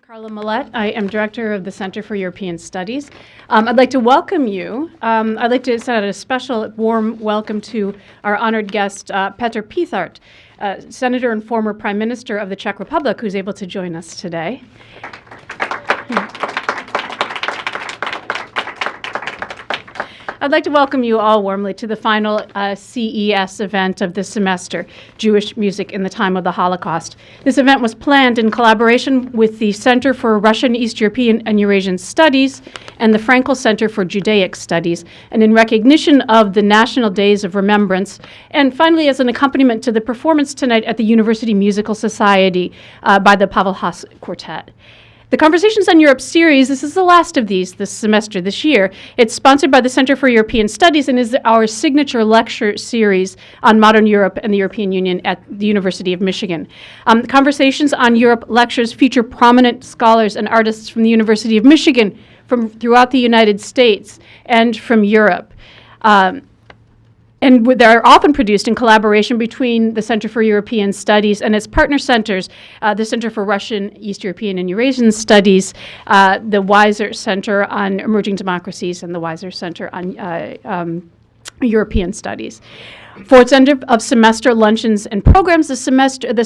Carla Millette. I am director of the Center for European Studies. I'd like to welcome you. I'd like to send out a special warm welcome to our honored guest, Petr Pithart, Senator and former Prime Minister of the Czech Republic, who's able to join us today. I'd like to welcome you all warmly to the final CES event of this semester, Jewish Music in the Time of the Holocaust. This event was planned in collaboration with the Center for Russian, East European, and Eurasian Studies and the Frankel Center for Judaic Studies, and in recognition of the National Days of Remembrance, and finally as an accompaniment to the performance tonight at the University Musical Society by the Pavel Haas Quartet. The Conversations on Europe series, this is the last of these this semester, this year. It's sponsored by the Center for European Studies and is our signature lecture series on modern Europe and the European Union at the University of Michigan. Conversations on Europe lectures feature prominent scholars and artists from the University of Michigan, from throughout the United States, and from Europe. And they're often produced in collaboration between the Center for European Studies and its partner centers, the Center for Russian, East European, and Eurasian Studies, the Weiser Center on Emerging Democracies, and the Weiser Center on European Studies. For its end of semester luncheons and programs, the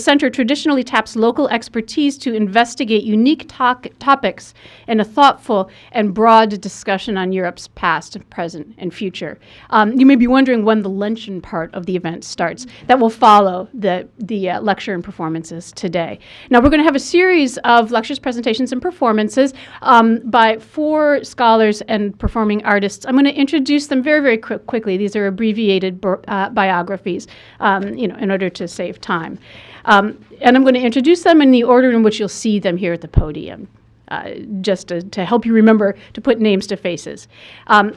center traditionally taps local expertise to investigate unique topics in a thoughtful and broad discussion on Europe's past, present, and future. You may be wondering when the luncheon part of the event starts. That will follow the lecture and performances today. Now, we're going to have a series of lectures, presentations, and performances by 4 scholars and performing artists. I'm going to introduce them very, very quickly. These are abbreviated biographies, in order to save time. And I'm going to introduce them in the order in which you'll see them here at the podium, just to help you remember to put names to faces.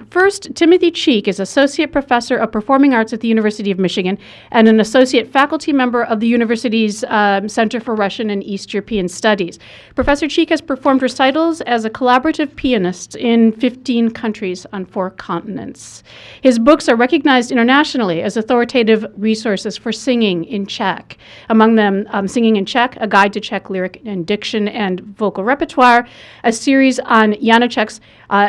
First, Timothy Cheek is Associate Professor of Performing Arts at the University of Michigan and an Associate Faculty Member of the university's Center for Russian and East European Studies. Professor Cheek has performed recitals as a collaborative pianist in 15 countries on 4 continents. His books are recognized internationally as authoritative resources for singing in Czech. Among them, Singing in Czech, A Guide to Czech Lyric and Diction and Vocal Repertoire, a series on Janacek's,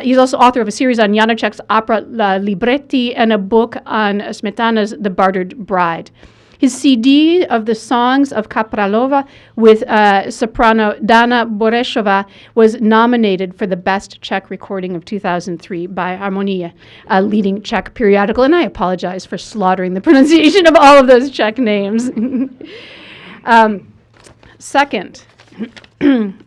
he's also author of a series on Janacek's opera La Libretti and a book on Smetana's The Bartered Bride. His CD of the songs of Kapralova with soprano Dana Boreshova was nominated for the Best Czech Recording of 2003 by Harmonia, a leading Czech periodical, and I apologize for slaughtering the pronunciation of all of those Czech names. Second,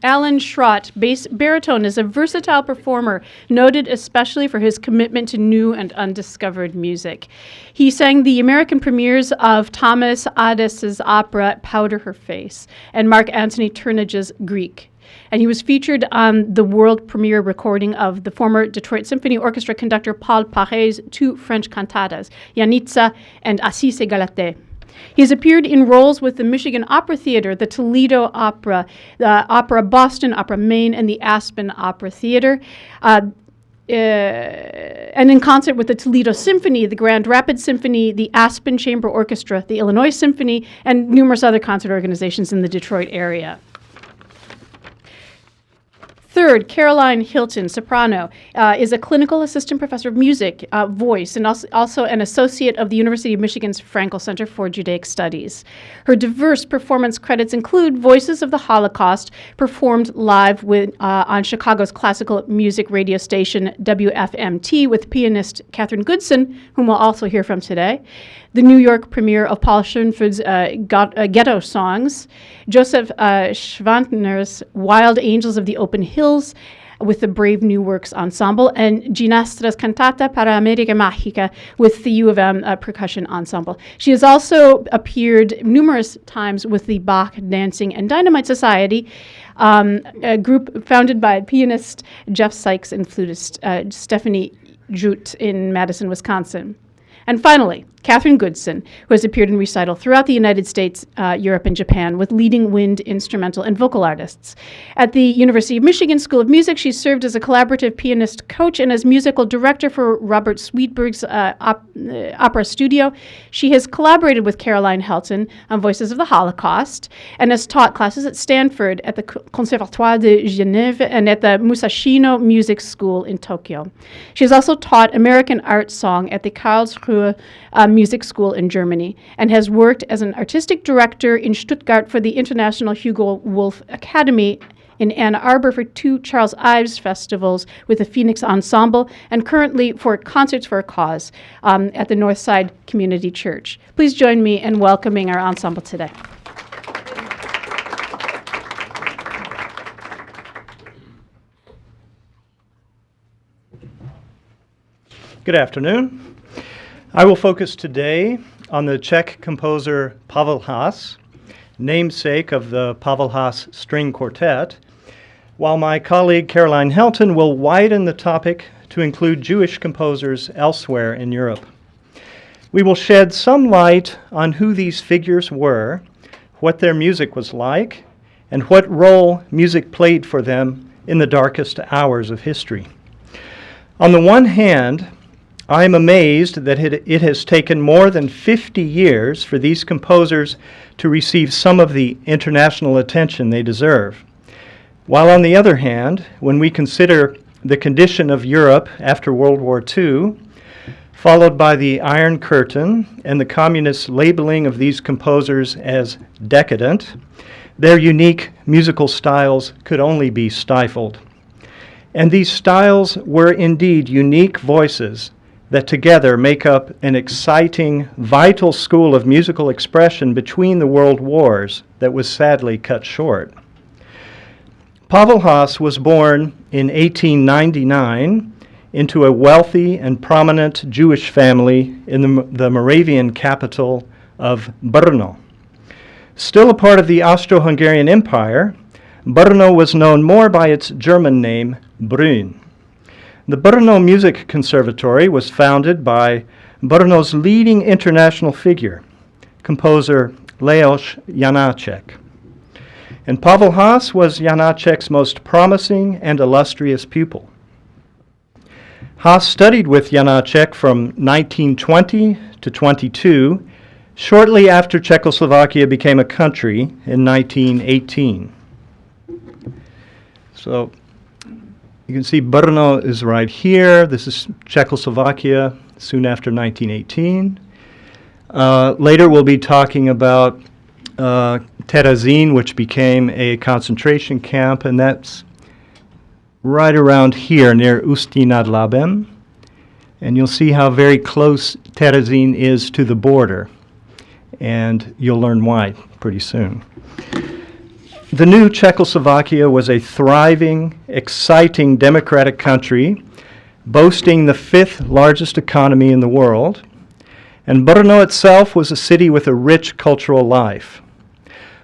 Alan Schrott, bass-baritone, is a versatile performer, noted especially for his commitment to new and undiscovered music. He sang the American premieres of Thomas Ades's opera Powder Her Face and Mark Anthony Turnage's Greek. And he was featured on the world premiere recording of the former Detroit Symphony Orchestra conductor Paul Paret's 2 French cantatas, Janitza and Assis et Galatée. He has appeared in roles with the Michigan Opera Theater, the Toledo Opera, the Opera Boston, Opera Maine, and the Aspen Opera Theater, and in concert with the Toledo Symphony, the Grand Rapids Symphony, the Aspen Chamber Orchestra, the Illinois Symphony, and numerous other concert organizations in the Detroit area. Third, Caroline Helton, soprano, is a clinical assistant professor of music, voice, and also an associate of the University of Michigan's Frankel Center for Judaic Studies. Her diverse performance credits include Voices of the Holocaust, performed live on Chicago's classical music radio station WFMT with pianist Kathryn Goodson, whom we'll also hear from today, the New York premiere of Paul Schoenflieg's Ghetto Songs, Joseph Schwantner's Wild Angels of the Open Hills with the Brave New Works Ensemble, and Ginastra's Cantata para America Mágica with the U of M Percussion Ensemble. She has also appeared numerous times with the Bach Dancing and Dynamite Society, a group founded by pianist Jeff Sykes and flutist Stephanie Jute in Madison, Wisconsin. And finally, Kathryn Goodson, who has appeared in recital throughout the United States, Europe, and Japan with leading wind, instrumental, and vocal artists. At the University of Michigan School of Music, she served as a collaborative pianist coach and as musical director for Robert Sweetberg's opera studio. She has collaborated with Caroline Helton on Voices of the Holocaust and has taught classes at Stanford, at the Conservatoire de Genève, and at the Musashino Music School in Tokyo. She has also taught American art song at the Karlsruhe Music School in Germany and has worked as an artistic director in Stuttgart for the International Hugo Wolf Academy, in Ann Arbor for 2 Charles Ives festivals with the Phoenix Ensemble, and currently for Concerts for a Cause at the Northside Community Church. Please join me in welcoming our ensemble today. Good afternoon. I will focus today on the Czech composer Pavel Haas, namesake of the Pavel Haas String Quartet, while my colleague Caroline Helton will widen the topic to include Jewish composers elsewhere in Europe. We will shed some light on who these figures were, what their music was like, and what role music played for them in the darkest hours of history. On the one hand, I am amazed that it has taken more than 50 years for these composers to receive some of the international attention they deserve. While on the other hand, when we consider the condition of Europe after World War II, followed by the Iron Curtain and the communist labeling of these composers as decadent, their unique musical styles could only be stifled. And these styles were indeed unique voices that together make up an exciting, vital school of musical expression between the world wars that was sadly cut short. Pavel Haas was born in 1899 into a wealthy and prominent Jewish family in the Moravian capital of Brno. Still a part of the Austro-Hungarian Empire, Brno was known more by its German name, Brünn. The Brno Music Conservatory was founded by Brno's leading international figure, composer Leos Janáček. And Pavel Haas was Janáček's most promising and illustrious pupil. Haas studied with Janáček from 1920 to 22, shortly after Czechoslovakia became a country in 1918. So you can see Brno is right here. This is Czechoslovakia soon after 1918. Later we'll be talking about Terezín, which became a concentration camp, and that's right around here near Ústí nad Labem. And you'll see how very close Terezín is to the border, and you'll learn why pretty soon. The new Czechoslovakia was a thriving, exciting democratic country, boasting the 5th largest economy in the world, and Brno itself was a city with a rich cultural life.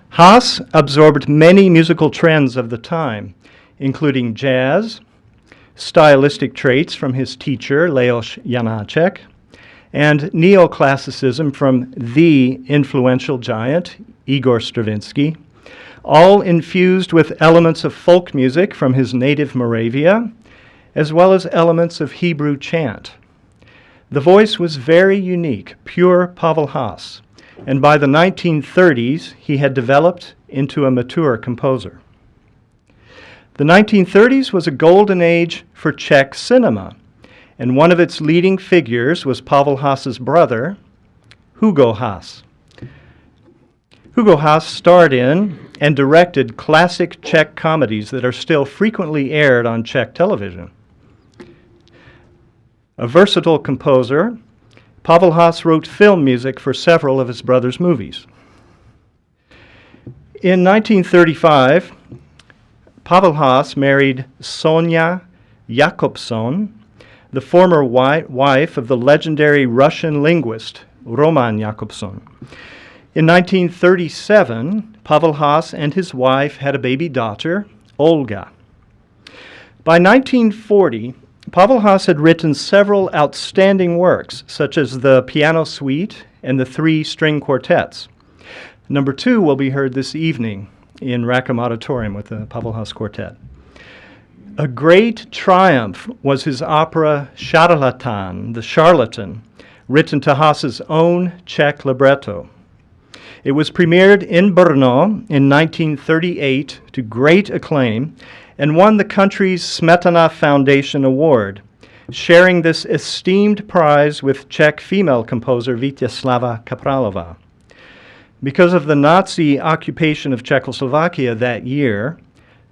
Haas absorbed many musical trends of the time, including jazz, stylistic traits from his teacher, Leos Janáček, and neoclassicism from the influential giant, Igor Stravinsky, all infused with elements of folk music from his native Moravia, as well as elements of Hebrew chant. The voice was very unique, pure Pavel Haas, and by the 1930s, he had developed into a mature composer. The 1930s was a golden age for Czech cinema, and one of its leading figures was Pavel Haas's brother, Hugo Haas. Hugo Haas starred in and directed classic Czech comedies that are still frequently aired on Czech television. A versatile composer, Pavel Haas wrote film music for several of his brother's movies. In 1935, Pavel Haas married Sonia Jakobson, the former wife of the legendary Russian linguist Roman Jakobson. In 1937, Pavel Haas and his wife had a baby daughter, Olga. By 1940, Pavel Haas had written several outstanding works, such as the Piano Suite and the 3 string quartets. Number 2 will be heard this evening in Rackham Auditorium with the Pavel Haas Quartet. A great triumph was his opera Charlatan, the Charlatan, written to Haas's own Czech libretto. It was premiered in Brno in 1938 to great acclaim and won the country's Smetana Foundation Award, sharing this esteemed prize with Czech female composer Vítězslava Kapralova. Because of the Nazi occupation of Czechoslovakia that year,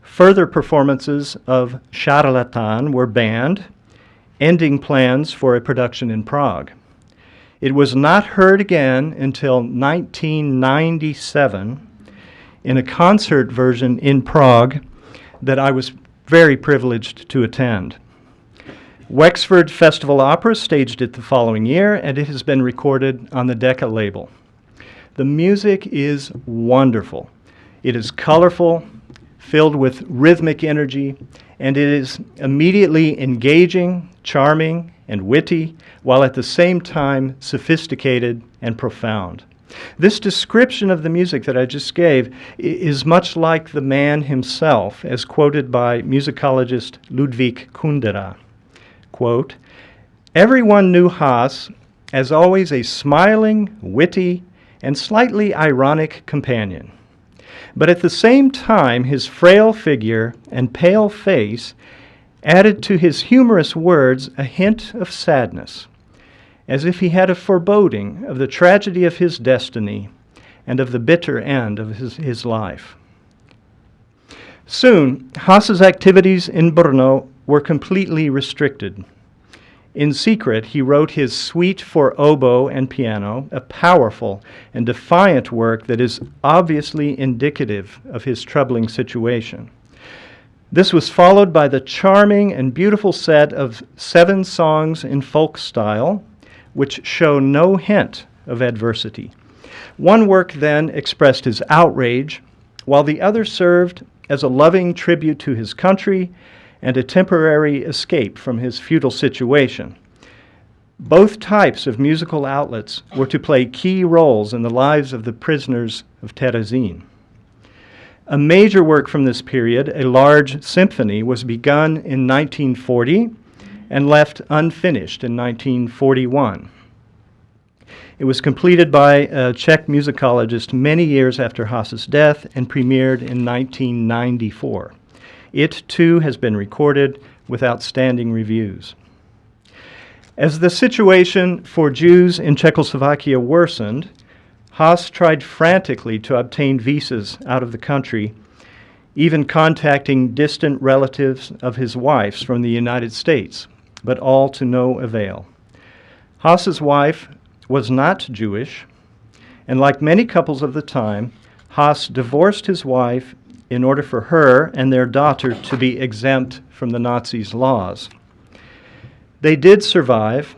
further performances of Charlatan were banned, ending plans for a production in Prague. It was not heard again until 1997 in a concert version in Prague that I was very privileged to attend. Wexford Festival Opera staged it the following year, and it has been recorded on the Decca label. The music is wonderful. It is colorful, filled with rhythmic energy, and it is immediately engaging, charming, and witty, while at the same time sophisticated and profound. This description of the music that I just gave is much like the man himself, as quoted by musicologist Ludwig Kundera. Quote, "Everyone knew Haas as always a smiling, witty, and slightly ironic companion. But at the same time, his frail figure and pale face added to his humorous words a hint of sadness, as if he had a foreboding of the tragedy of his destiny and of the bitter end of his life." Soon, Haas's activities in Brno were completely restricted. In secret, he wrote his Suite for Oboe and Piano, a powerful and defiant work that is obviously indicative of his troubling situation. This was followed by the charming and beautiful set of 7 songs in folk style, which show no hint of adversity. One work then expressed his outrage, while the other served as a loving tribute to his country and a temporary escape from his feudal situation. Both types of musical outlets were to play key roles in the lives of the prisoners of Terezín. A major work from this period, a large symphony, was begun in 1940 and left unfinished in 1941. It was completed by a Czech musicologist many years after Haas's death and premiered in 1994. It, too, has been recorded with outstanding reviews. As the situation for Jews in Czechoslovakia worsened, Haas tried frantically to obtain visas out of the country, even contacting distant relatives of his wife's from the United States, but all to no avail. Haas's wife was not Jewish, and like many couples of the time, Haas divorced his wife in order for her and their daughter to be exempt from the Nazis' laws. They did survive,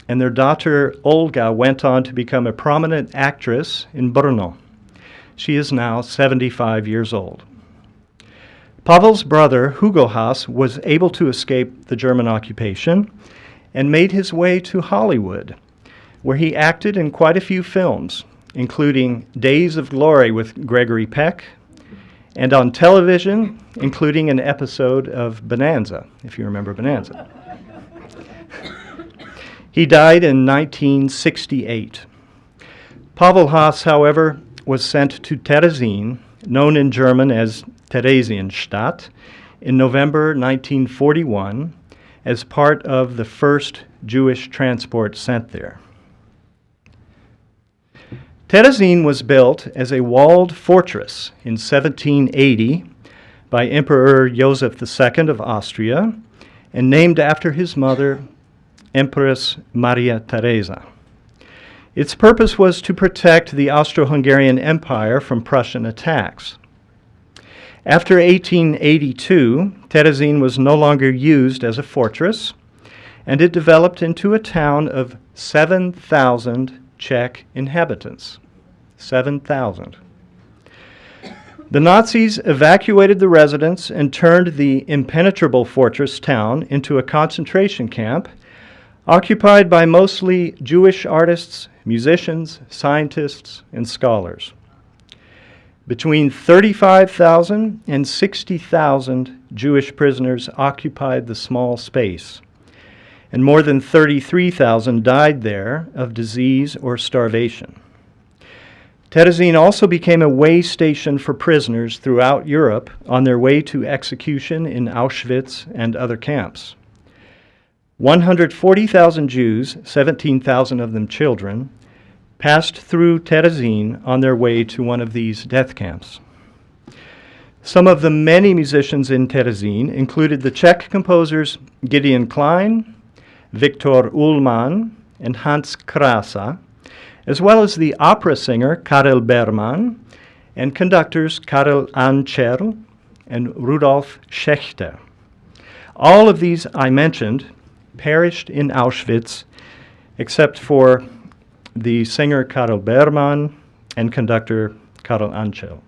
and their daughter Olga went on to become a prominent actress in Brno. She is now 75 years old. Pavel's brother, Hugo Haas, was able to escape the German occupation and made his way to Hollywood, where he acted in quite a few films, including Days of Glory with Gregory Peck, and on television, including an episode of Bonanza, if you remember Bonanza. He died in 1968. Pavel Haas, however, was sent to Terezín, known in German as Theresienstadt, in November 1941 as part of the first Jewish transport sent there. Terezín was built as a walled fortress in 1780 by Emperor Joseph II of Austria and named after his mother, Empress Maria Theresa. Its purpose was to protect the Austro-Hungarian Empire from Prussian attacks. After 1882, Terezín was no longer used as a fortress, and it developed into a town of 7,000 Czech inhabitants. 7,000. The Nazis evacuated the residence and turned the impenetrable fortress town into a concentration camp occupied by mostly Jewish artists, musicians, scientists, and scholars. Between 35,000 and 60,000 Jewish prisoners occupied the small space, and more than 33,000 died there of disease or starvation. Terezín also became a way station for prisoners throughout Europe on their way to execution in Auschwitz and other camps. 140,000 Jews, 17,000 of them children, passed through Terezín on their way to one of these death camps. Some of the many musicians in Terezín included the Czech composers Gideon Klein, Viktor Ullmann, and Hans Krasa, as well as the opera singer Karel Berman and conductors Karel Ančerl and Rudolf Schechter. All of these I mentioned perished in Auschwitz, except for the singer Karel Berman and conductor Karel Ančerl.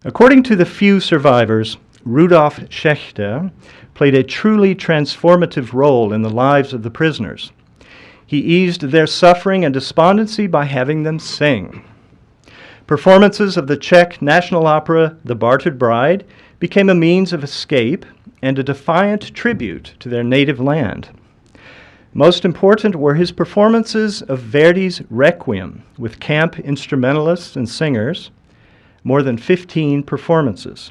According to the few survivors, Rudolf Schechter played a truly transformative role in the lives of the prisoners. He eased their suffering and despondency by having them sing. Performances of the Czech national opera The Bartered Bride became a means of escape and a defiant tribute to their native land. Most important were his performances of Verdi's Requiem with camp instrumentalists and singers, more than 15 performances.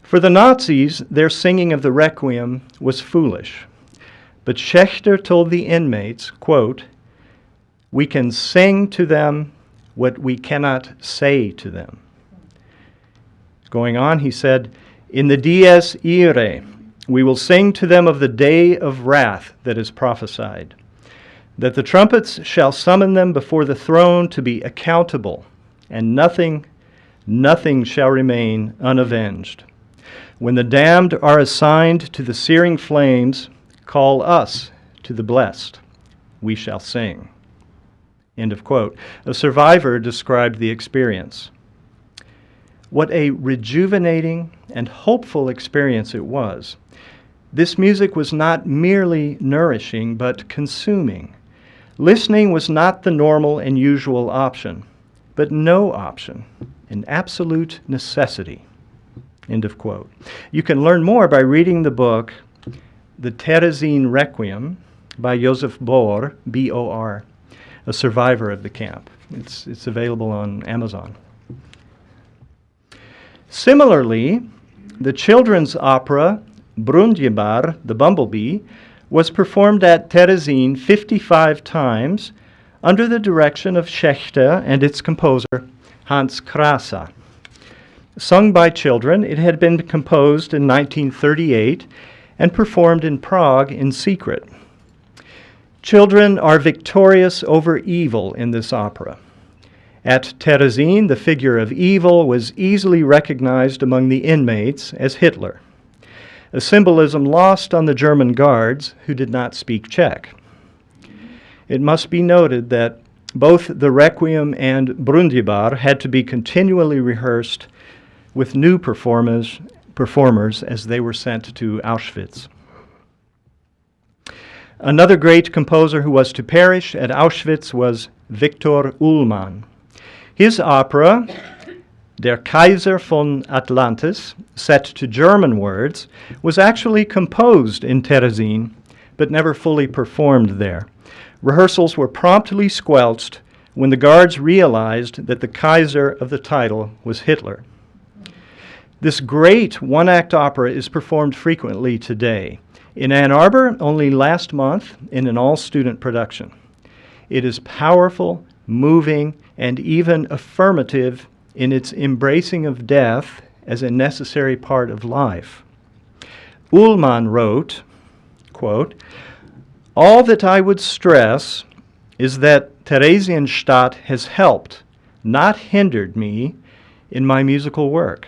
For the Nazis, their singing of the Requiem was foolish. But Schechter told the inmates, quote, "We can sing to them what we cannot say to them." Going on, he said, "In the dies irae, we will sing to them of the day of wrath that is prophesied, that the trumpets shall summon them before the throne to be accountable, and nothing shall remain unavenged. When the damned are assigned to the searing flames, call us to the blessed. We shall sing." End of quote. A survivor described the experience. What a rejuvenating and hopeful experience it was. This music was not merely nourishing, but consuming. Listening was not the normal and usual option, but no option, an absolute necessity. End of quote. You can learn more by reading the book The Terezín Requiem by Josef Bohr, B-O-R, a survivor of the camp. It's available on Amazon. Similarly, the children's opera Brundjebar, the Bumblebee, was performed at Terezín 55 times under the direction of Schechter and its composer Hans Krasa. Sung by children, it had been composed in 1938 and performed in Prague in secret. Children are victorious over evil in this opera. At Terezín, the figure of evil was easily recognized among the inmates as Hitler, a symbolism lost on the German guards who did not speak Czech. It must be noted that both the Requiem and Brundjebar had to be continually rehearsed with new performers as they were sent to Auschwitz. Another great composer who was to perish at Auschwitz was Viktor Ullmann. His opera, Der Kaiser von Atlantis, set to German words, was actually composed in Terezín, but never fully performed there. Rehearsals were promptly squelched when the guards realized that the Kaiser of the title was Hitler. This great one-act opera is performed frequently today. In Ann Arbor, only last month, in an all-student production. It is powerful, moving, and even affirmative in its embracing of death as a necessary part of life. Ullmann wrote, quote, "All that I would stress is that Theresienstadt has helped, not hindered me in my musical work.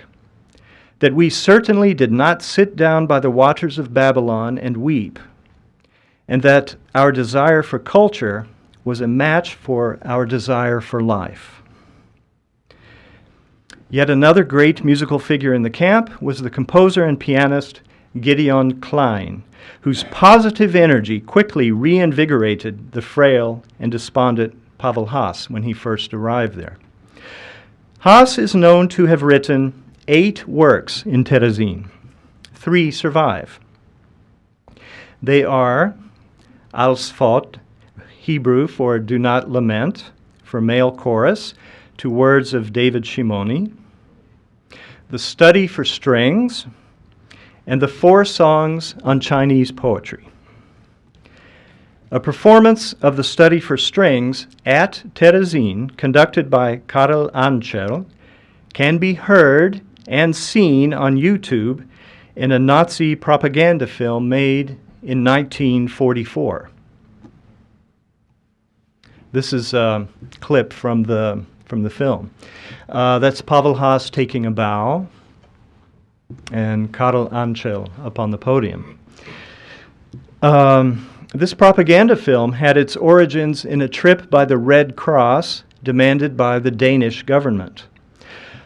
That we certainly did not sit down by the waters of Babylon and weep, and that our desire for culture was a match for our desire for life. Yet another great musical figure in the camp was the composer and pianist Gideon Klein, whose positive energy quickly reinvigorated the frail and despondent Pavel Haas when he first arrived there. Haas is known to have written 8 works in Terezín. 3 survive. They are Als Fot, Hebrew for Do Not Lament, for male chorus, to words of David Shimoni, The Study for Strings, and the 4 songs on Chinese poetry. A performance of the Study for Strings at Terezín, conducted by Karel Ančel, can be heard and seen on YouTube in a Nazi propaganda film made in 1944. This is a clip from the film. That's Pavel Haas taking a bow, and Karel Ančel up on the podium. This propaganda film had its origins in a trip by the Red Cross demanded by the Danish government.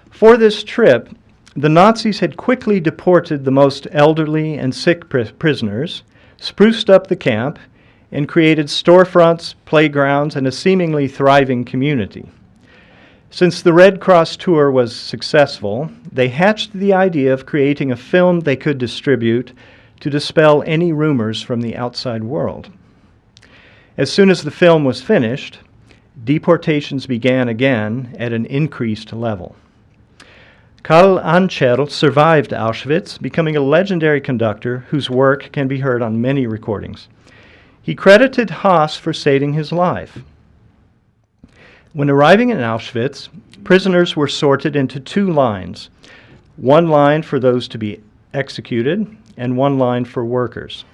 For this trip, the Nazis had quickly deported the most elderly and sick prisoners, spruced up the camp, and created storefronts, playgrounds, and a seemingly thriving community. Since the Red Cross tour was successful, they hatched the idea of creating a film they could distribute to dispel any rumors from the outside world. As soon as the film was finished, deportations began again at an increased level. Karel Ančel survived Auschwitz, becoming a legendary conductor whose work can be heard on many recordings. He credited Haas for saving his life. When arriving in Auschwitz, prisoners were sorted into 2 lines, 1 line for those to be executed and 1 line for workers.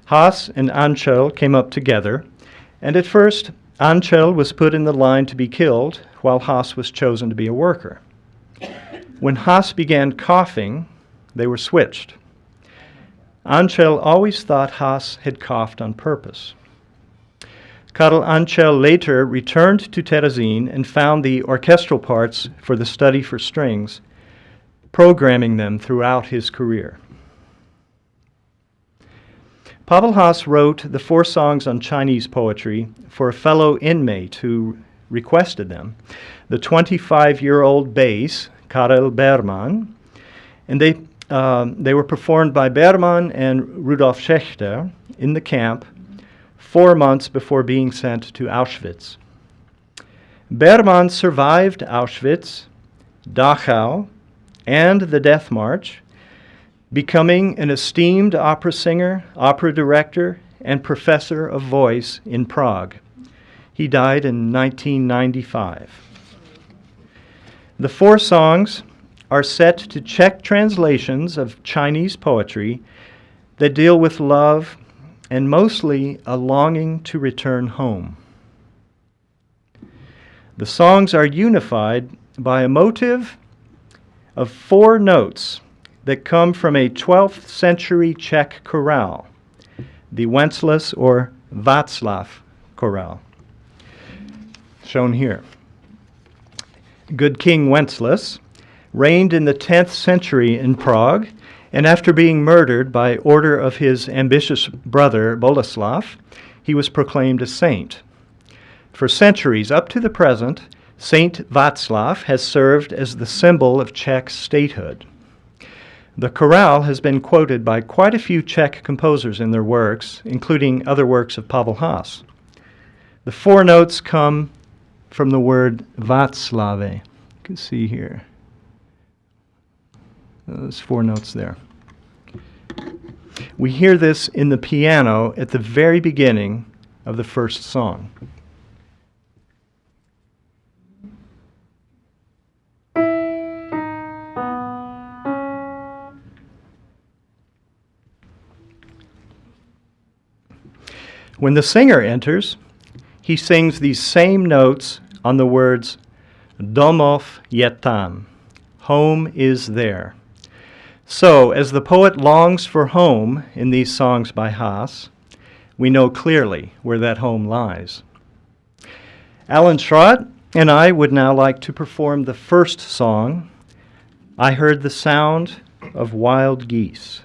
Haas and Ančel came up together, and at first Ančel was put in the line to be killed, while Haas was chosen to be a worker. When Haas began coughing, they were switched. Ančel always thought Haas had coughed on purpose. Karel Ančel later returned to Terezín and found the orchestral parts for the Study for Strings, programming them throughout his career. Pavel Haas wrote the 4 songs on Chinese poetry for a fellow inmate who requested them, the 25-year-old bass, Karel Berman, and they were performed by Berman and Rudolf Schechter in the camp 4 months before being sent to Auschwitz. Berman survived Auschwitz, Dachau, and the Death March, becoming an esteemed opera singer, opera director, and professor of voice in Prague. He died in 1995. The 4 songs are set to Czech translations of Chinese poetry that deal with love and mostly a longing to return home. The songs are unified by a motive of 4 notes that come from a 12th century Czech chorale, the Wenceslas or Václav chorale, shown here. Good King Wenceslas reigned in the 10th century in Prague, and after being murdered by order of his ambitious brother Boleslav, he was proclaimed a saint. For centuries up to the present, Saint Václav has served as the symbol of Czech statehood. The chorale has been quoted by quite a few Czech composers in their works, including other works of Pavel Haas. The 4 notes come from the word Václave. You can see here. Those 4 notes there. We hear this in the piano at the very beginning of the first song. When the singer enters, he sings these same notes on the words Domov je tam, home is there. So, as the poet longs for home in these songs by Haas, we know clearly where that home lies. Alan Schrott and I would now like to perform the first song, I Heard the Sound of Wild Geese.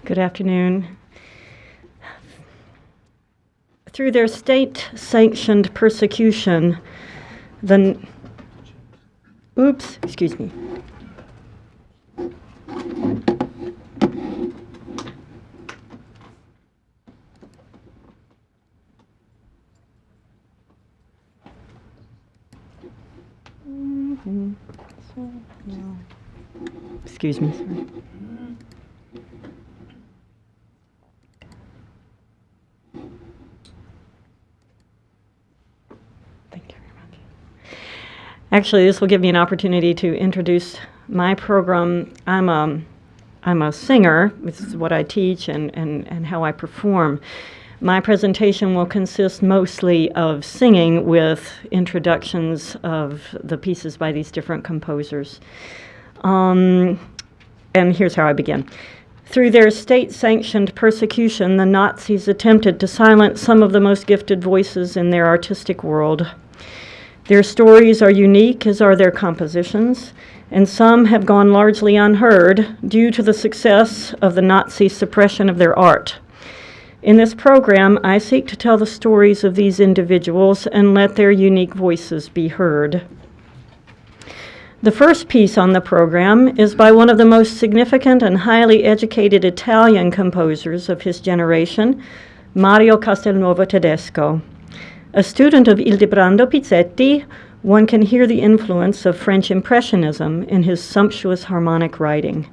Good afternoon. Through their state-sanctioned persecution, excuse me. Excuse me, sorry. Actually, this will give me an opportunity to introduce my program. I'm a singer. This is what I teach and how I perform. My presentation will consist mostly of singing with introductions of the pieces by these different composers. And here's how I begin. Through their state-sanctioned persecution, the Nazis attempted to silence some of the most gifted voices in their artistic world. Their stories are unique, as are their compositions, and some have gone largely unheard due to the success of the Nazi suppression of their art. In this program, I seek to tell the stories of these individuals and let their unique voices be heard. The first piece on the program is by one of the most significant and highly educated Italian composers of his generation, Mario Castelnuovo-Tedesco. A student of Ildebrando Pizzetti, one can hear the influence of French Impressionism in his sumptuous harmonic writing.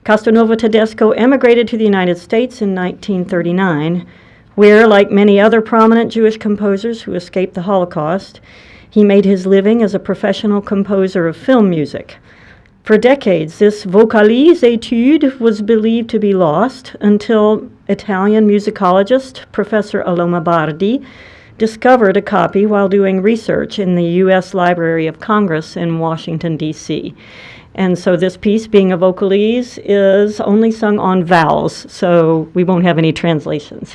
Castelnuovo-Tedesco emigrated to the United States in 1939, where, like many other prominent Jewish composers who escaped the Holocaust, he made his living as a professional composer of film music. For decades, this Vocalise étude was believed to be lost until Italian musicologist Professor Aloma Bardi discovered a copy while doing research in the U.S. Library of Congress in Washington, D.C. And so this piece, being a vocalise, is only sung on vowels, so we won't have any translations.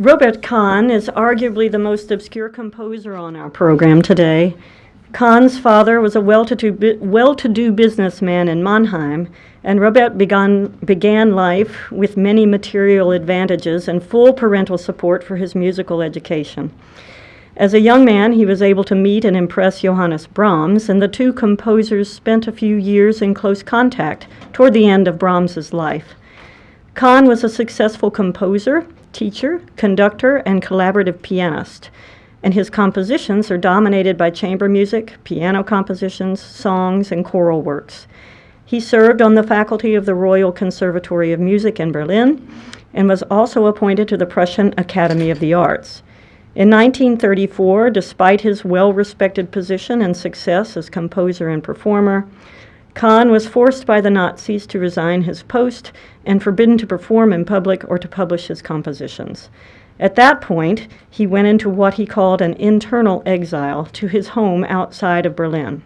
Robert Kahn is arguably the most obscure composer on our program today. Kahn's father was a well-to-do businessman in Mannheim, and Robert began life with many material advantages and full parental support for his musical education. As a young man, he was able to meet and impress Johannes Brahms, and the two composers spent a few years in close contact toward the end of Brahms's life. Kahn was a successful composer, teacher, conductor, and collaborative pianist, and his compositions are dominated by chamber music, piano compositions, songs, and choral works. He served on the faculty of the Royal Conservatory of Music in Berlin and was also appointed to the Prussian Academy of the Arts. In 1934, despite his well-respected position and success as composer and performer, Kahn was forced by the Nazis to resign his post and forbidden to perform in public or to publish his compositions. At that point, he went into what he called an internal exile to his home outside of Berlin.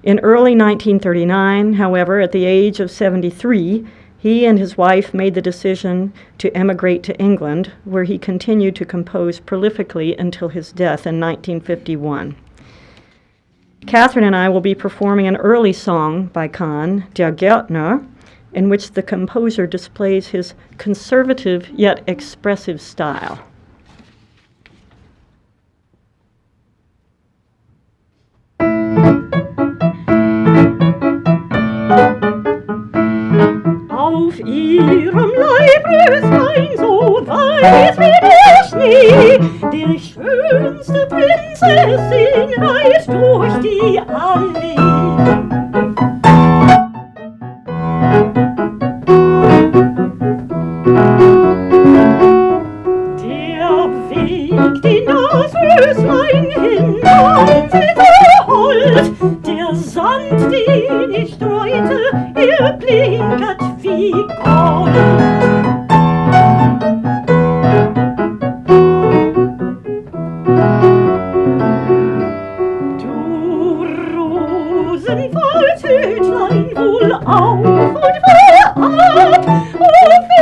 In early 1939, however, at the age of 73, he and his wife made the decision to emigrate to England, where he continued to compose prolifically until his death in 1951. Kathryn and I will be performing an early song by Kahn, Der Gärtner, in which the composer displays his conservative yet expressive style. Auf ihrem Leibröslein, so weiß wie der Schnee, die schönste Prinzessin reitet durch die Allee. Der Weg, die Nasröslein hinein, sie so hold, der Sand, den ich streute, er blinkert wie Gold. Du Rosenwaldhütlein, wohl auf und wohl ab,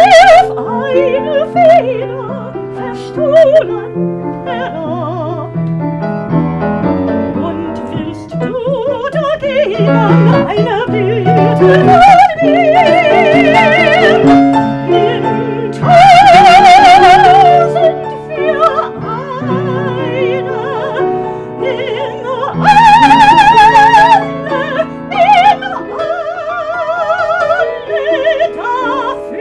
wirf eine Feder verstohlen herab. Und willst du dagegen eine Bitte von mir? Nimm 1000 für eine, nimm alle dafür.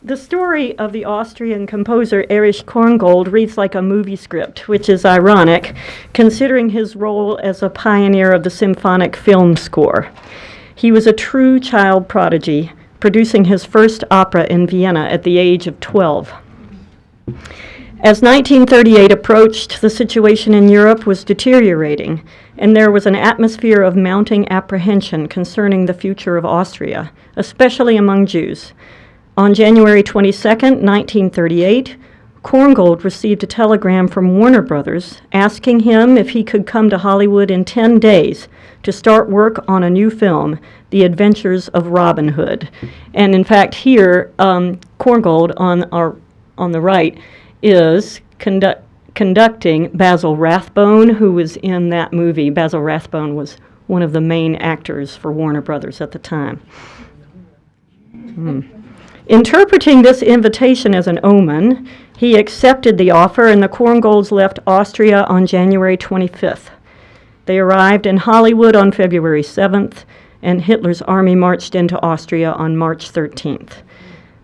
The story of the Austrian composer Erich Korngold reads like a movie script, which is ironic, considering his role as a pioneer of the symphonic film score. He was a true child prodigy, producing his first opera in Vienna at the age of 12. As 1938 approached, the situation in Europe was deteriorating, and there was an atmosphere of mounting apprehension concerning the future of Austria, especially among Jews. On January 22, 1938, Korngold received a telegram from Warner Brothers asking him if he could come to Hollywood in 10 days to start work on a new film, The Adventures of Robin Hood. And in fact, here, Korngold on the right is conducting Basil Rathbone, who was in that movie. Basil Rathbone was one of the main actors for Warner Brothers at the time. Interpreting this invitation as an omen, he accepted the offer, and the Korngolds left Austria on January 25th. They arrived in Hollywood on February 7th, and Hitler's army marched into Austria on March 13th.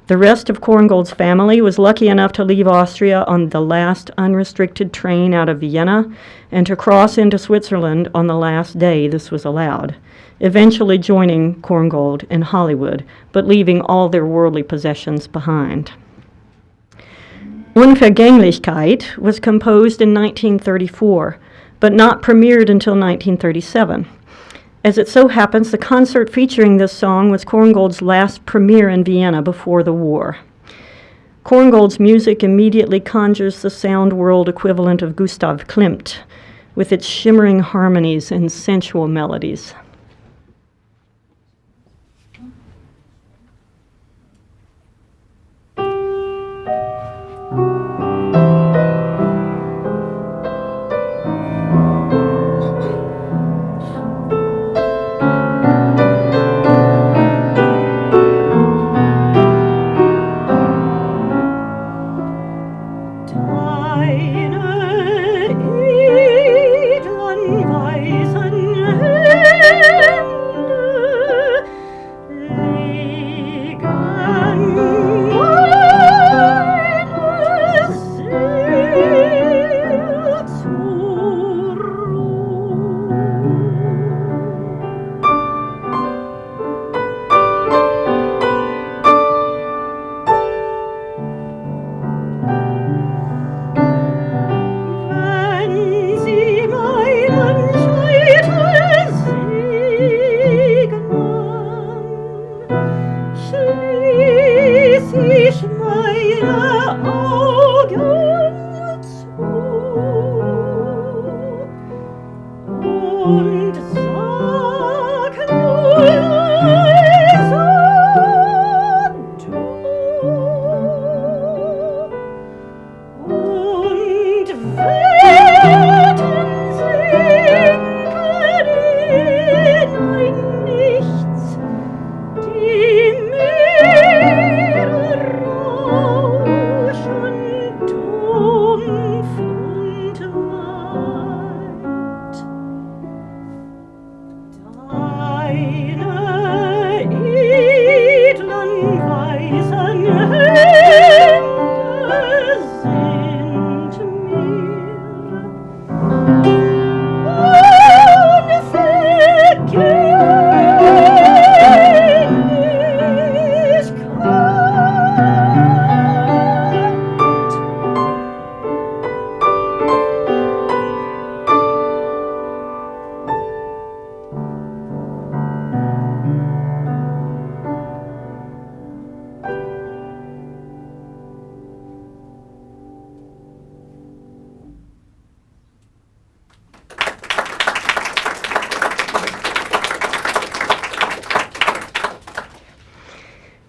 The rest of Korngold's family was lucky enough to leave Austria on the last unrestricted train out of Vienna and to cross into Switzerland on the last day this was allowed, eventually joining Korngold in Hollywood, but leaving all their worldly possessions behind. Unvergänglichkeit was composed in 1934, but not premiered until 1937. As it so happens, the concert featuring this song was Korngold's last premiere in Vienna before the war. Korngold's music immediately conjures the sound world equivalent of Gustav Klimt, with its shimmering harmonies and sensual melodies.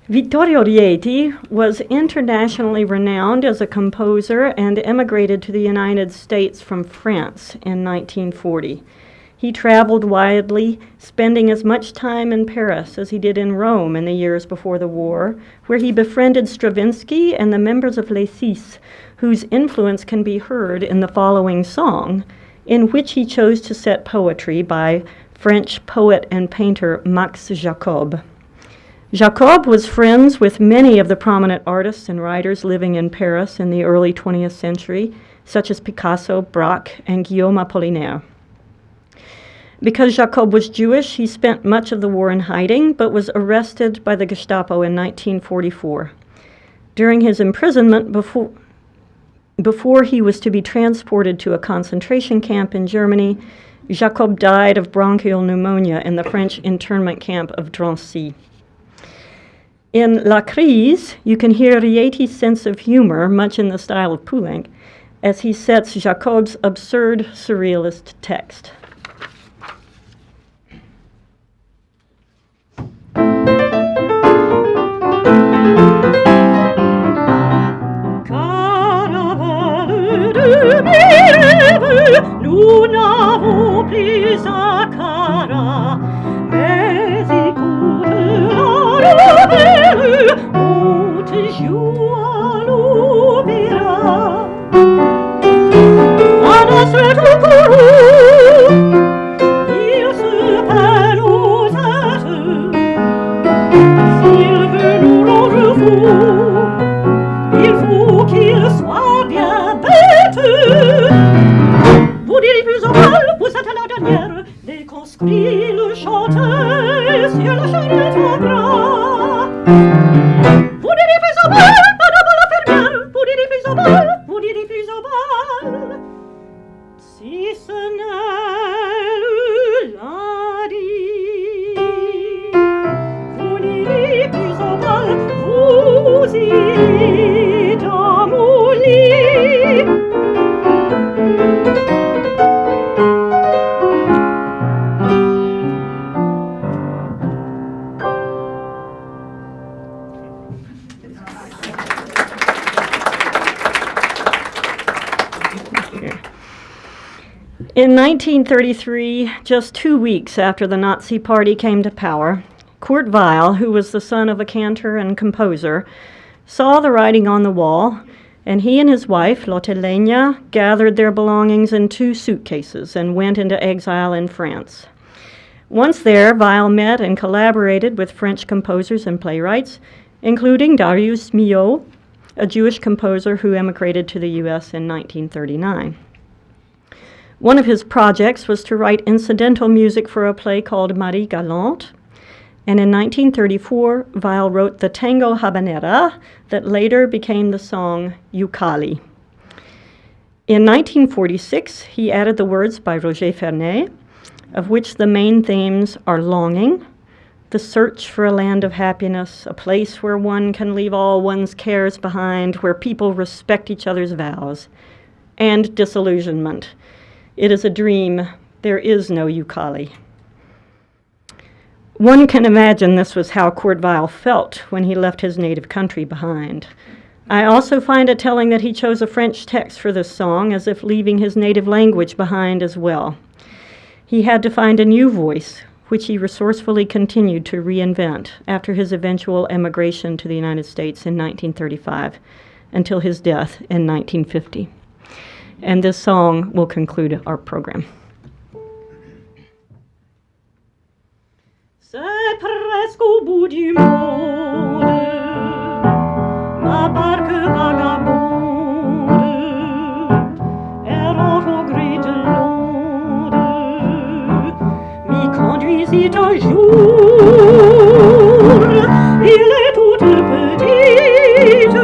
Vittorio Rieti was internationally renowned as a composer and emigrated to the United States from France in 1940. He traveled widely, spending as much time in Paris as he did in Rome in the years before the war, where he befriended Stravinsky and the members of Les Six, whose influence can be heard in the following song, in which he chose to set poetry by French poet and painter Max Jacob. Jacob was friends with many of the prominent artists and writers living in Paris in the early 20th century, such as Picasso, Braque, and Guillaume Apollinaire. Because Jacob was Jewish, he spent much of the war in hiding, but was arrested by the Gestapo in 1944. During his imprisonment, before he was to be transported to a concentration camp in Germany, Jacob died of bronchial pneumonia in the French internment camp of Drancy. In La Crise, you can hear Rieti's sense of humor, much in the style of Poulenc, as he sets Jacob's absurd surrealist text. Caravane de mes rêves, nous n'avons plus un cara, mais écoute la nouvelle, on te joue à l'opéra. À notre courroux, il se peine aux têtes, s'il veut nous rendre fous, il faut qu'il soit bien bête. Vous direz plus au bal, vous êtes la dernière, les conscrits le chantaient sur la charrette en gras. Vous direz plus au bal, madame la fermière, vous direz plus au bal, vous direz plus au bal. Si ce n'est le lundi, vous n'irez plus au bal, vous irez In 1933, just 2 weeks after the Nazi Party came to power, Kurt Weill, who was the son of a cantor and composer, saw the writing on the wall, and he and his wife, Lotte Lenya, gathered their belongings in 2 suitcases and went into exile in France. Once there, Weill met and collaborated with French composers and playwrights, including Darius Milhaud, a Jewish composer who emigrated to the U.S. in 1939. One of his projects was to write incidental music for a play called Marie Galante, and in 1934, Weill wrote the tango habanera that later became the song Ucali. In 1946, he added the words by Roger Fernet, of which the main themes are longing, the search for a land of happiness, a place where one can leave all one's cares behind, where people respect each other's vows, and disillusionment. It is a dream. There is no Ucali. One can imagine this was how Kurt Weill felt when he left his native country behind. I also find it telling that he chose a French text for this song, as if leaving his native language behind as well. He had to find a new voice, which he resourcefully continued to reinvent after his eventual emigration to the United States in 1935, until his death in 1950. And this song will conclude our program. C'est presque au bout du monde, ma barque vagabonde, errant au gré de l'onde, m'y conduisit un jour. Il est toute petite,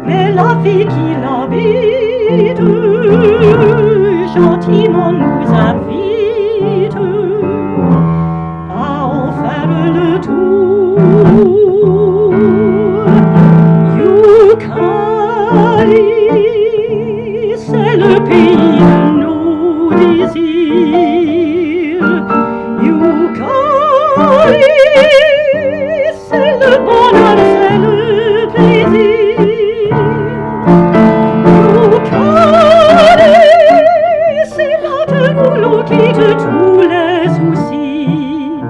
mais la fille qui l'habite, gentiment nous invite à en faire le tour. Ucali, c'est le pays de nos désirs. Ucali, c'est le bonheur, c'est le plaisir. Ucali, c'est là où l'on quitte tous les soucis.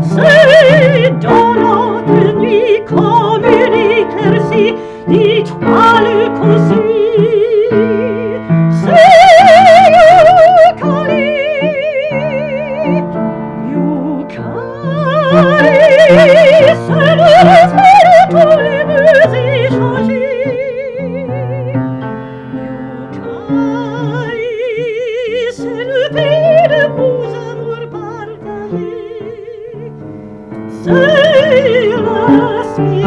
C'est dans notre nuit comme une éclaircie d'étoiles qu'on suit. C'est Ucali, Ucali, c'est le respect de tous les vœux échangés. Ucali, c'est le pays de beaux amours partagés. C'est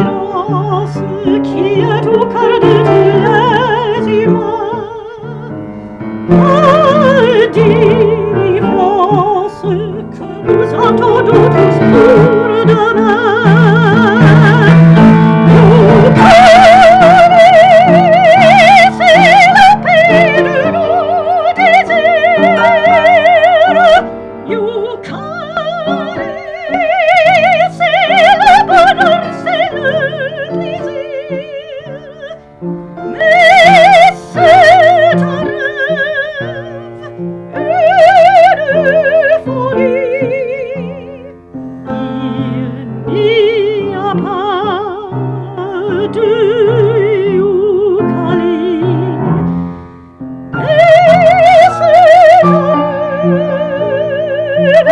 l'espérance qui est au cœur de tous les humains. La délivrance que nous entendons tous pour demain. Ucali, c'est la paix de nos désirs. Ucali, c'est le bonheur, c'est le plaisir. Mais c'est un rêve, une folie. Il n'y a pas de Ucali. Mais c'est un rêve,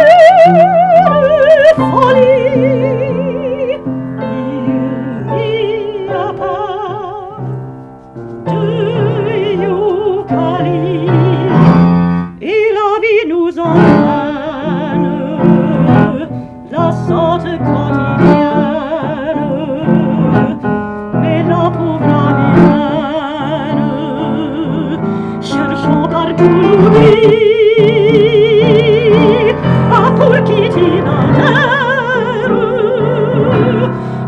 une folie. Il n'y a pas de Ucali. Et la vie nous emmène, la sorte quotidienne. Mais la pauvre amienne, cherchant partout l'oubli, à pour quitter la terre,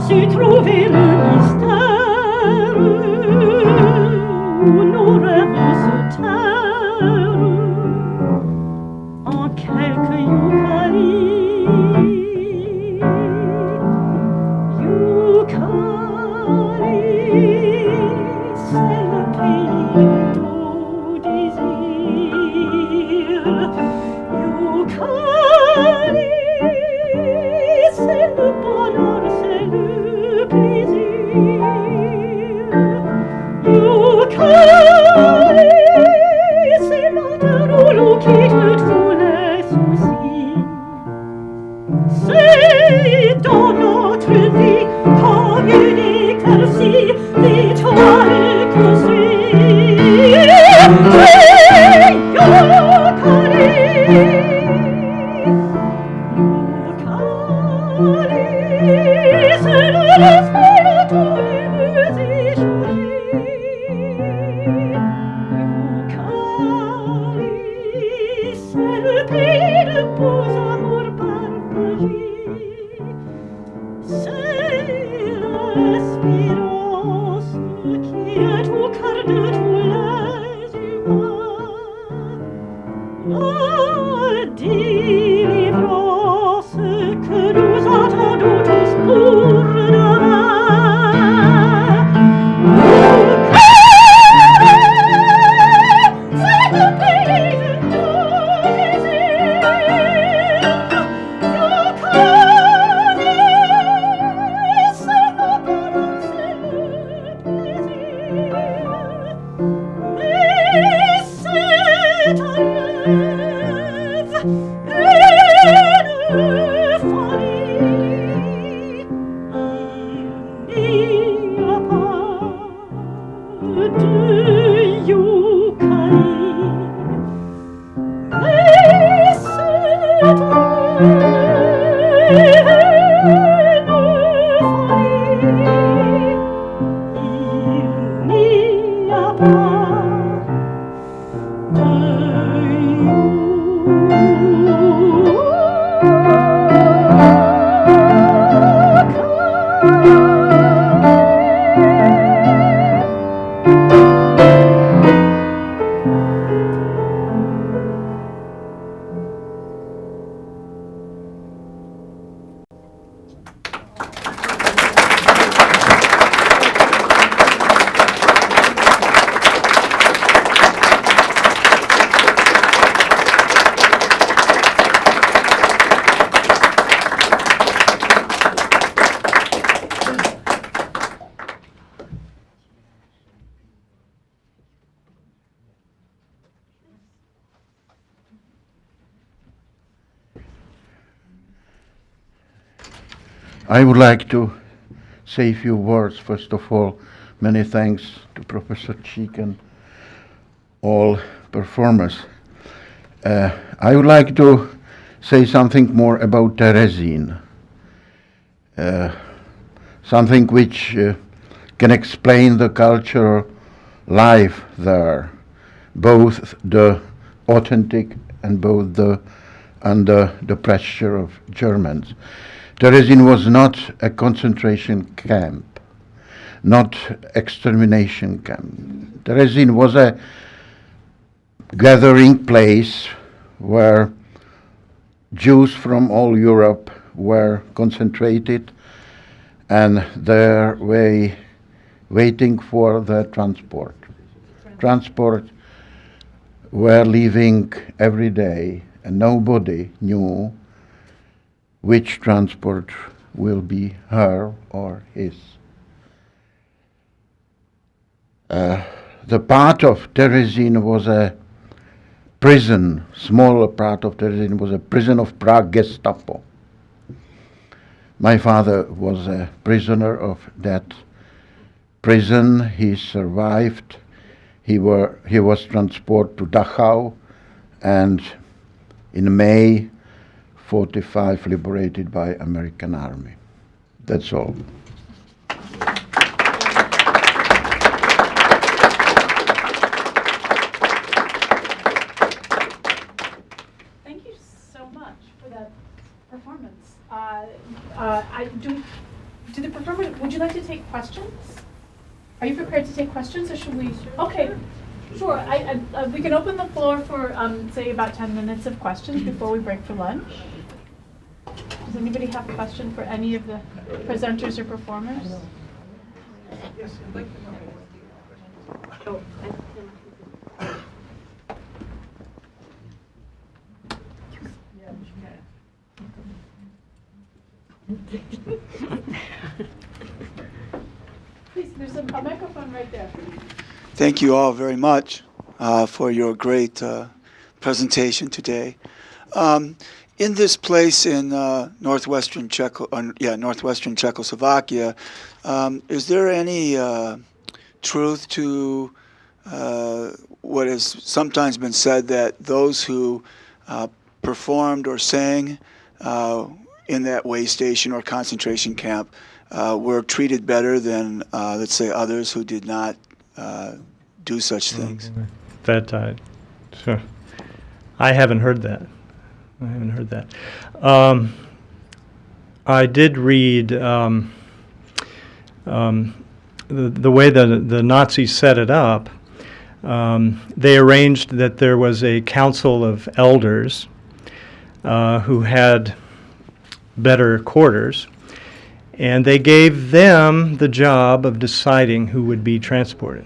su trouver le mystère où nos rêves se tairent en quelques Ucali. Ucali, c'est le pays de nos désirs. aux amours partagés. C'est l'espérance qui est au cœur de tous les humains. La délivrance que nous attendons tous pour demain. I would like to say a few words. First of all, many thanks to Professor Cheek and all performers. I would like to say something more about Terezín, something which can explain the cultural life there, both the authentic and both under the pressure of Germans. Terezín was not a concentration camp, not extermination camp. Terezín was a gathering place where Jews from all Europe were concentrated and they were waiting for the transport. Transport were leaving every day and nobody knew which transport will be her or his. The part of Terezín was a prison, smaller part of Terezín was a prison of Prague Gestapo. My father was a prisoner of that prison. He survived. He was transported to Dachau, and in May 45 liberated by American army. That's all. Thank you so much for that performance. Do the performer, would you like to take questions? Are you prepared to take questions, or should we? Okay, sure. We can open the floor for, say, about 10 minutes of questions before we break for lunch. Does anybody have a question for any of the presenters or performers? Yes, I'd like to know. Please, there's a microphone right there. Thank you all very much for your great presentation today. In this place in northwestern Czechoslovakia, is there any truth to what has sometimes been said that those who performed or sang in that way station or concentration camp were treated better than, let's say, others who did not do such things? That sure. I haven't heard that. I haven't heard that. I did read the way the Nazis set it up. They arranged that there was a council of elders who had better quarters, and they gave them the job of deciding who would be transported.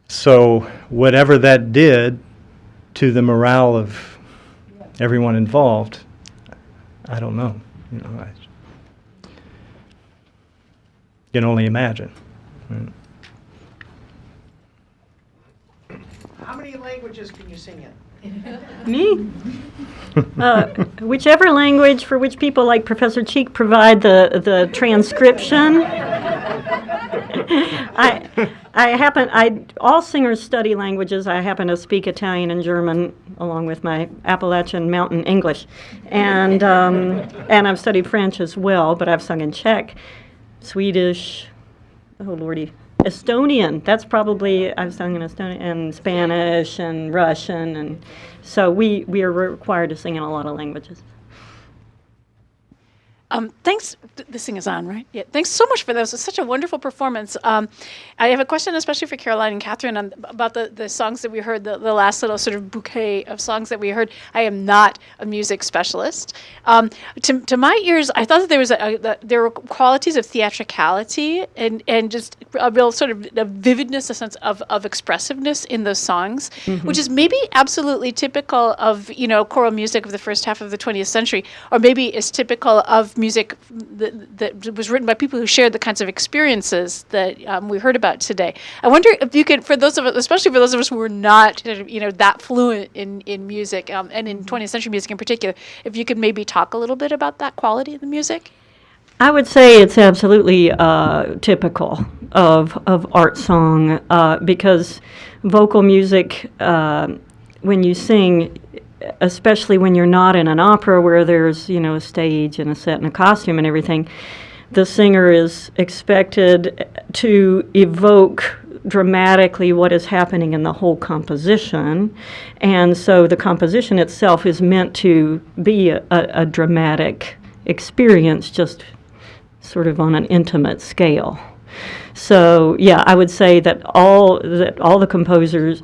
So whatever that did to the morale of everyone involved, I don't know. You know, I can only imagine. Right? How many languages can you sing in? Me? Whichever language for which people like Professor Cheek provide the transcription. All singers study languages. I happen to speak Italian and German along with my Appalachian Mountain English. And I've studied French as well, but I've sung in Czech, Swedish, oh lordy, Estonian. That's probably, I've sung in Estonian, and Spanish and Russian, and so we are required to sing in a lot of languages. Thanks. This thing is on, right? Yeah. Thanks so much for this. It's such a wonderful performance. I have a question, especially for Caroline and Kathryn, about the songs that we heard, the last little sort of bouquet of songs that we heard. I am not a music specialist. To my ears, I thought that there were qualities of theatricality and just a real sort of a vividness, a sense of expressiveness in those songs, which is maybe absolutely typical of choral music of the first half of the 20th century, or maybe is typical of music that was written by people who shared the kinds of experiences that we heard about today. I wonder if you could, for those of us, especially for those of us who are not, that fluent in music and in 20th century music in particular, if you could maybe talk a little bit about that quality of the music. I would say it's absolutely typical of art song because vocal music, when you sing, especially when you're not in an opera where there's, a stage and a set and a costume and everything, the singer is expected to evoke dramatically what is happening in the whole composition. And so the composition itself is meant to be a dramatic experience, just sort of on an intimate scale. So, yeah, I would say that all the composers,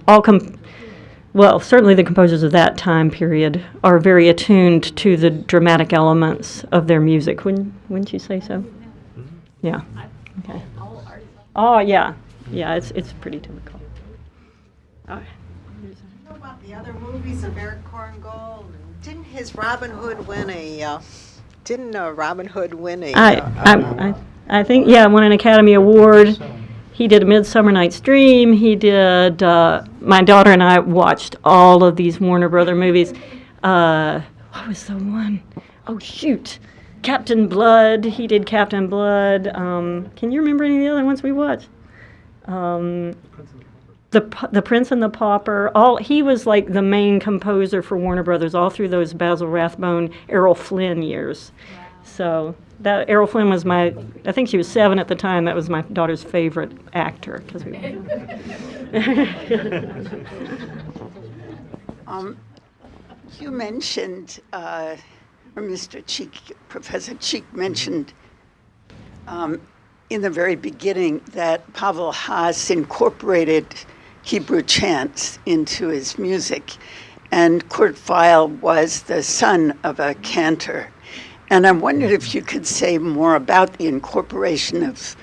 well, certainly the composers of that time period are very attuned to the dramatic elements of their music. Wouldn't you say so? Yeah. Okay. Oh, yeah. Yeah, it's pretty typical. All right. What about the other movies of Eric Korngold? Didn't his Robin Hood win a? Didn't Robin Hood win a? I think won an Academy Award. He did A Midsummer Night's Dream. He did, my daughter and I watched all of these Warner Brother movies. What was the one? Oh, shoot. Captain Blood. He did Captain Blood. Can you remember any of the other ones we watched? The Prince and the Pauper. He was like the main composer for Warner Brothers all through those Basil Rathbone, Errol Flynn years. Wow. So that Errol Flynn was I think she was 7 at the time. That was my daughter's favorite actor. You mentioned, or Mr. Cheek, Professor Cheek mentioned in the very beginning that Pavel Haas incorporated Hebrew chants into his music, and Kurt Weill was the son of a cantor. And I wondered if you could say more about the incorporation of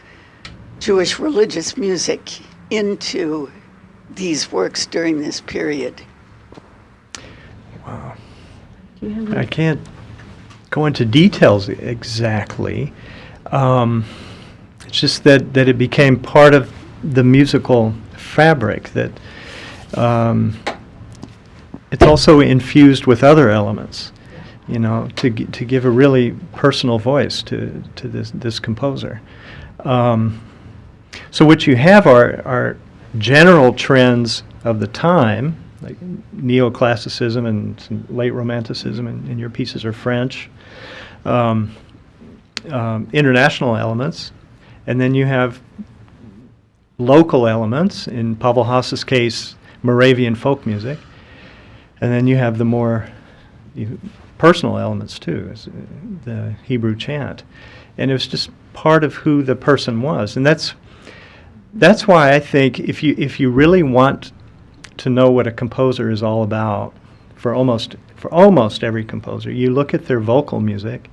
Jewish religious music into these works during this period. Wow. I can't go into details exactly. It's just that it became part of the musical fabric, that it's also infused with other elements, to give a really personal voice to this composer. So what you have are general trends of the time, like neoclassicism and some late romanticism, and your pieces are French, international elements, and then you have local elements, in Pavel Haas's case, Moravian folk music. And then you have the more personal elements too, the Hebrew chant. And it was just part of who the person was. And that's why I think if you really want to know what a composer is all about, for almost every composer, you look at their vocal music,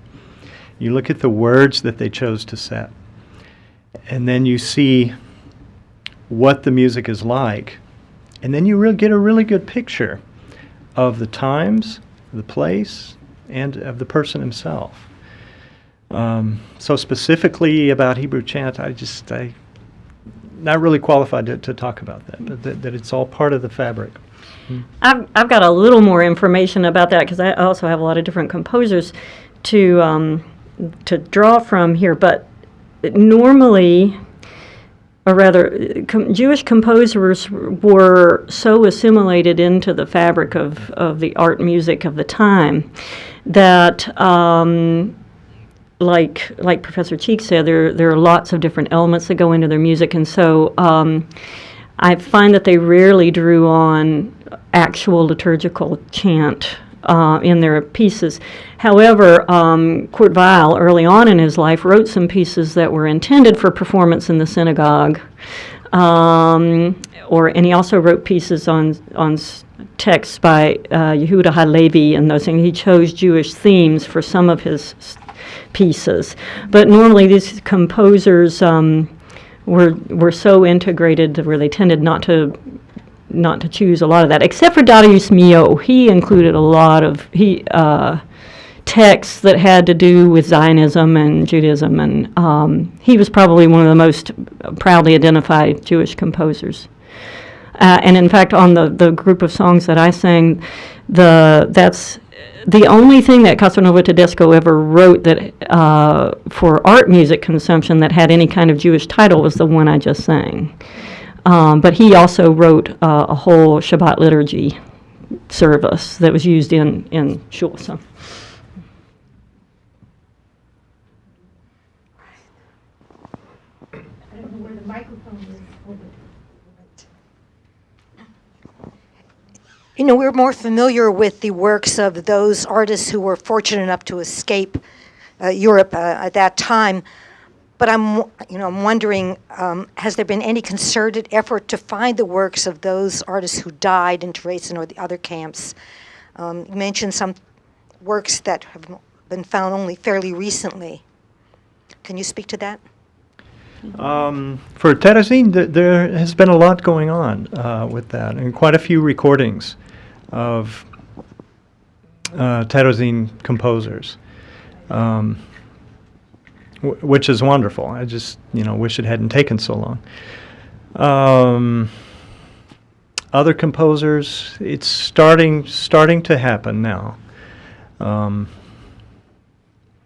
you look at the words that they chose to set, and then you see what the music is like, and then you get a really good picture of the times, the place, and of the person himself. So specifically about Hebrew chant, I'm not really qualified to talk about that, but that it's all part of the fabric. I've got a little more information about that because I also have a lot of different composers to draw from here. But normally, or rather, Jewish composers were so assimilated into the fabric of the art music of the time that, like Professor Cheek said, there are lots of different elements that go into their music, and so I find that they rarely drew on actual liturgical chant in their pieces. However, Kurt Weill, early on in his life, wrote some pieces that were intended for performance in the synagogue, and he also wrote pieces on texts by Yehuda Halevi and those things. He chose Jewish themes for some of his pieces, but normally these composers were so integrated where they tended not to choose a lot of that, except for Darius Mio. He included a lot of texts that had to do with Zionism and Judaism, and he was probably one of the most proudly identified Jewish composers. And in fact, on the group of songs that I sang, that's the only thing that Castelnuovo-Tedesco ever wrote that for art music consumption that had any kind of Jewish title was the one I just sang. But he also wrote a whole Shabbat liturgy service that was used in shul. So. I don't know where the microphone is. You know, we're more familiar with the works of those artists who were fortunate enough to escape Europe at that time. But I'm wondering, has there been any concerted effort to find the works of those artists who died in Terezín or the other camps? You mentioned some works that have been found only fairly recently. Can you speak to that? For Terezín, there has been a lot going on with that, and quite a few recordings of Terezín composers, which is wonderful. I just wish it hadn't taken so long. Other composers, it's starting to happen now.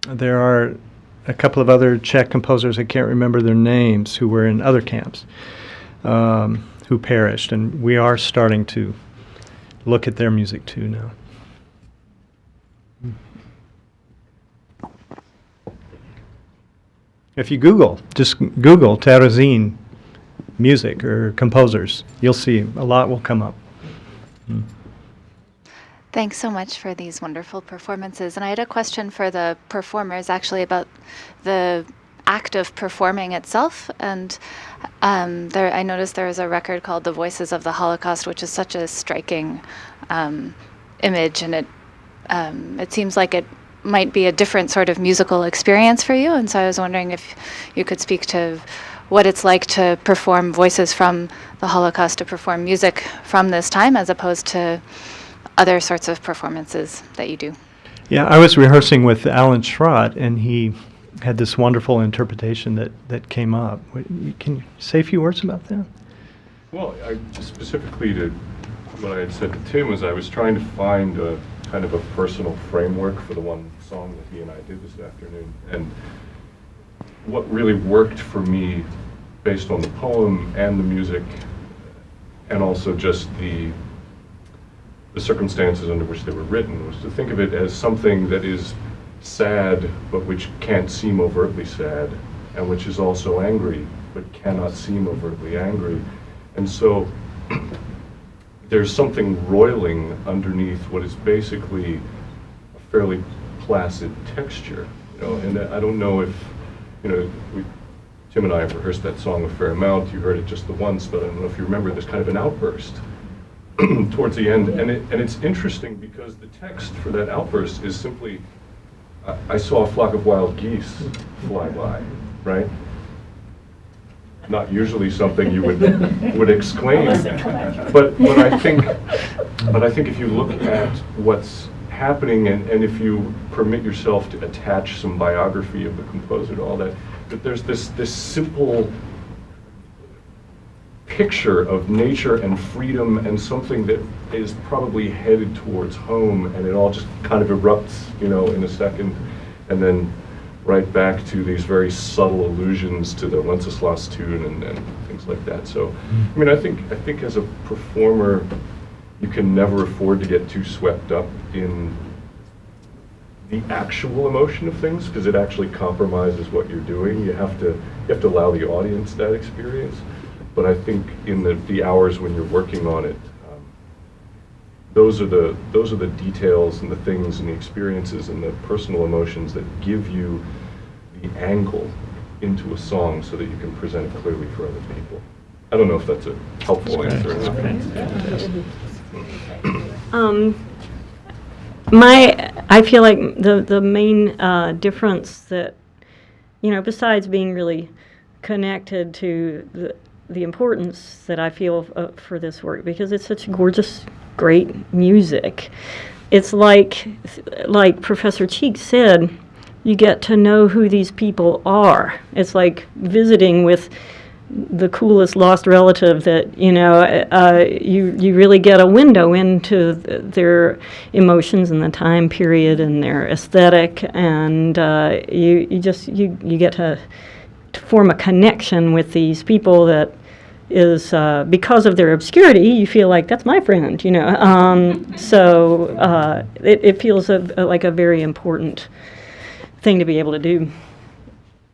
There are a couple of other Czech composers, I can't remember their names, who were in other camps, who perished, and we are starting to look at their music too now. If you just Google Terezín music or composers, you'll see a lot will come up. Thanks so much for these wonderful performances. And I had a question for the performers, actually, about the act of performing itself. And I noticed there is a record called The Voices of the Holocaust, which is such a striking image, and it seems like it might be a different sort of musical experience for you. And so I was wondering if you could speak to what it's like to perform voices from the Holocaust, to perform music from this time, as opposed to other sorts of performances that you do. Yeah, I was rehearsing with Alan Schrott, and he had this wonderful interpretation that came up. Can you say a few words about that? Well, just specifically to what I had said to Tim was I was trying to find a kind of a personal framework for the one song that he and I did this afternoon. And what really worked for me, based on the poem and the music, and also just the circumstances under which they were written, was to think of it as something that is sad, but which can't seem overtly sad, and which is also angry, but cannot seem overtly angry. And so there's something roiling underneath what is basically a fairly placid texture, you know. And I don't know if, you know, Tim and I have rehearsed that song a fair amount. You heard it just the once, but I don't know if you remember. There's kind of an outburst towards the end, and it's interesting because the text for that outburst is simply, I saw a flock of wild geese fly by, right? Not usually something you would exclaim, but I think if you look at what's happening, and if you permit yourself to attach some biography of the composer to all that, that there's this simple picture of nature and freedom and something that is probably headed towards home, and it all just kind of erupts, you know, in a second, and then right back to these very subtle allusions to the Wenceslas tune and things like that. So, I mean, I think as a performer, you can never afford to get too swept up in the actual emotion of things, because it actually compromises what you're doing. You have to allow the audience that experience. But I think in the hours when you're working on it, those are the details and the things and the experiences and the personal emotions that give you the angle into a song so that you can present it clearly for other people. I don't know if that's a helpful answer or not. I feel like the main difference that, you know, besides being really connected to the importance that I feel for this work, because it's such gorgeous, great music. It's like Professor Cheek said, you get to know who these people are. It's like visiting with the coolest lost relative that, you know, you really get a window into their emotions and the time period and their aesthetic, and you get to form a connection with these people that is, because of their obscurity, you feel like, that's my friend, you know. So it feels like a very important thing to be able to do.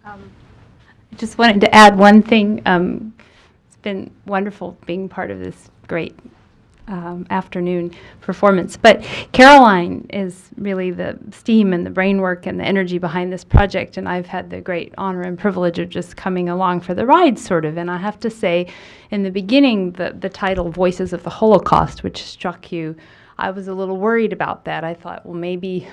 I just wanted to add one thing. It's been wonderful being part of this great afternoon performance. But Caroline is really the steam and the brain work and the energy behind this project, and I've had the great honor and privilege of just coming along for the ride, sort of. And I have to say, in the beginning, the title Voices of the Holocaust, which struck you, I was a little worried about that. I thought, well, maybe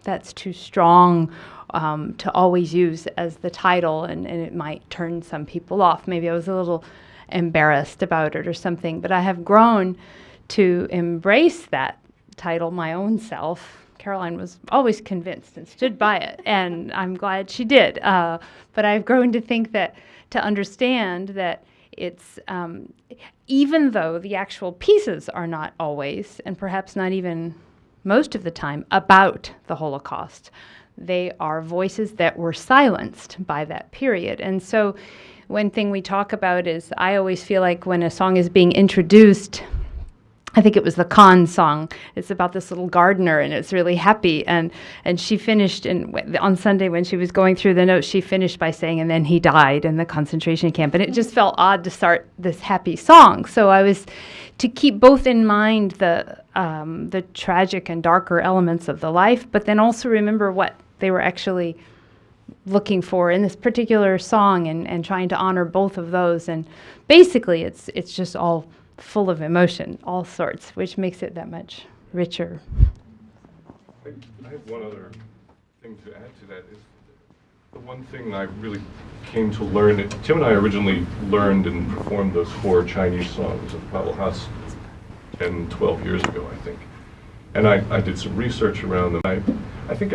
that's too strong to always use as the title, and it might turn some people off. Maybe I was a little embarrassed about it or something, but I have grown to embrace that title my own self. Caroline was always convinced and stood by it, and I'm glad she did. But I've grown to think that, to understand that it's, even though the actual pieces are not always, and perhaps not even most of the time, about the Holocaust, they are voices that were silenced by that period. And so one thing we talk about is, I always feel like when a song is being introduced, I think it was the Kahn song. It's about this little gardener, and it's really happy. And she finished, on Sunday when she was going through the notes, she finished by saying, and then he died in the concentration camp. And it just felt odd to start this happy song. So I was to keep both in mind the tragic and darker elements of the life, but then also remember what they were actually looking for in this particular song, and trying to honor both of those. And basically, it's just all full of emotion, all sorts, which makes it that much richer. I have one other thing to add to that. Is the one thing I really came to learn, Tim and I originally learned and performed those 4 Chinese songs of Pavel Haas 10, 12 years ago, I think. And I did some research around them. I think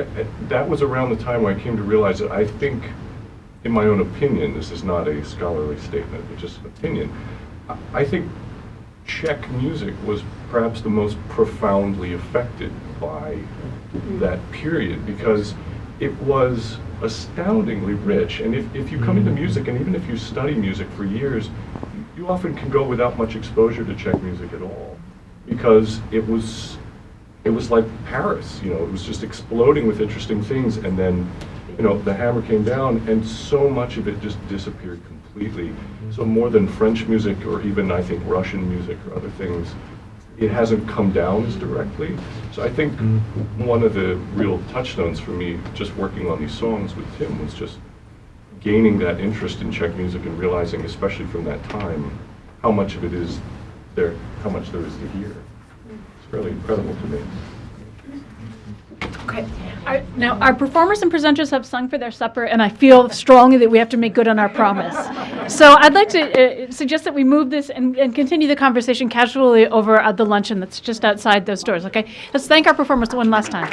that was around the time when I came to realize that I think, in my own opinion, this is not a scholarly statement, but just an opinion, I think Czech music was perhaps the most profoundly affected by that period, because it was astoundingly rich. And if you come into music, and even if you study music for years, you often can go without much exposure to Czech music at all, because it was like Paris, you know, it was just exploding with interesting things, and then, you know, the hammer came down, and so much of it just disappeared completely. So more than French music, or even, I think, Russian music or other things, it hasn't come down as directly. So I think one of the real touchstones for me, just working on these songs with Tim, was just gaining that interest in Czech music and realizing, especially from that time, how much of it is there, how much there is to hear. It's really incredible to me. Okay. Now, our performers and presenters have sung for their supper, and I feel strongly that we have to make good on our promise. So I'd like to suggest that we move this and continue the conversation casually over at the luncheon that's just outside those doors, okay? Let's thank our performers one last time.